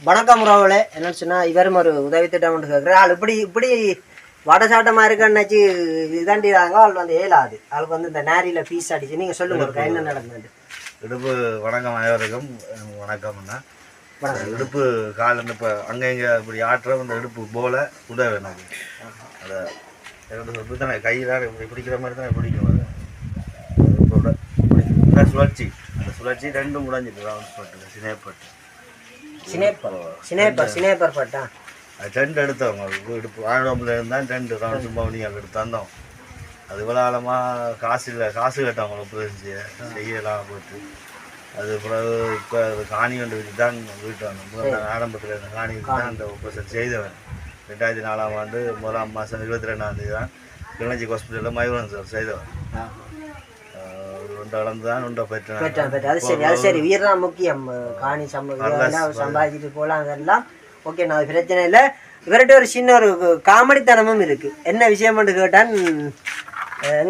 வணக்கம் உறவுகளே. என்னன்னு சொன்னால் இவரும் ஒரு உதவி திட்டம் ஒன்று கேட்குறேன். ஆள் இப்படி வடசாட்டமாக இருக்கன்னாச்சு இதாண்டிறாங்க. ஆள் வந்து ஏலாது. ஆளுக்கு வந்து இந்த நேரில் ஃபீஸ் அடிச்சு நீங்கள் சொல்லுங்க ஒரு என்ன நடந்தது. இடுப்பு வணக்கம் அனைவருக்கும் வணக்கம்னா இடுப்பு கால் இப்போ அங்கே இங்கே இப்படி ஆட்டுற அந்த இடுப்பு போல உதவி எனக்கு அதை எப்படி தானே கையில் இப்படி பிடிக்கிற மாதிரி தானே பிடிக்கும். அது சுழற்சி அந்த சுழற்சி ரெண்டும் முடிஞ்சிட்டு ரவுண்ட்ஸ் பட்டு சினேப்பர் பட்டா அது ரெண்டு எடுத்தவங்க இடுப்பு ஆழம்புல இருந்தால் ரெண்டு ரவுண்ட்ஸ் பவுனியாக எடுத்து தந்தோம். அது இவ்வளோ காலமாக காசு கேட்டவங்க புரிஞ்சு செய்யலாம் போட்டு அது பிறகு இப்போ அது காணி கொண்டு வச்சு தான் வீட்டு வந்தோம். ஆரம்பத்தில் இருந்த காணி வச்சு தான் அந்த ஆப்ரேஷன் செய்தவன். 2004ஆம் ஆண்டு 1ஆம் மாதம் 22ஆம் தேதி தான் கிளிநொச்சி ஹாஸ்பிட்டலில் மயூரன் சார் செய்தவன். வீரதான் முக்கியம். காணி சம்பாதிச்சுட்டு போகலாம் அதெல்லாம் ஓகே. நான் பிரச்சனை இல்லை. இவர்கிட்ட ஒரு சின்ன ஒரு காமெடித்தனமும் இருக்கு. என்ன விஷயம் மட்டும் கேட்டான்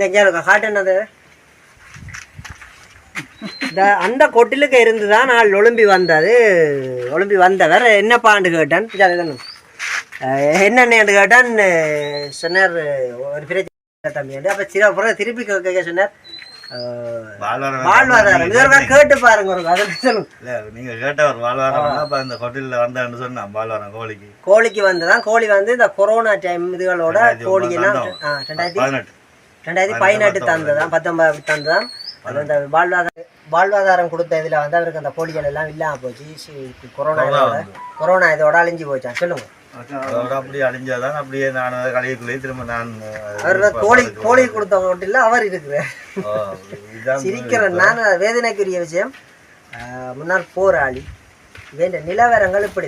எங்க காட்டுனது இந்த அந்த கொட்டிலுக்கு இருந்துதான் நாள் ஒளிம்பி வந்தவர் என்னப்பான்னு கேட்டான். என்னென்னு கேட்டான் சொன்னார் ஒரு பிரச்சனை தம்பி. அப்ப திருப்பி கேட்க சொன்னார் வாழ்வாதாரம் கேட்டு பாருங்க. நீங்க கேட்டவர் வாழ்வாதாரம் இந்த ஹோட்டலில் வந்தான்னு சொன்னா வாழ்வாரம் கோழிக்கு வந்துதான். கோழி வந்து இந்த கொரோனா டைம் இதுகளோட கோழியெல்லாம் 2018 தந்ததான் 19 தந்ததான். அது அந்த வாழ்வாதாரம் கொடுத்த இதுல வந்து அவருக்கு அந்த கோழிகள் எல்லாம் இல்லாம போச்சு. கொரோனா இதோட அழிஞ்சு போச்சான். சொல்லுங்க. அதோட அப்படியே அழிஞ்சாதான் அப்படியே நான் கடைக்குள்ளேயே திரும்ப நான் கோழி கொடுத்த ஹோட்டலில் அவர் இருக்கிறார். சிரிக்கிறேன் நான். வேதனைக்குரிய விஷயம். முன்னாள் போராளி வேண்ட நிலவரங்கள் இப்படி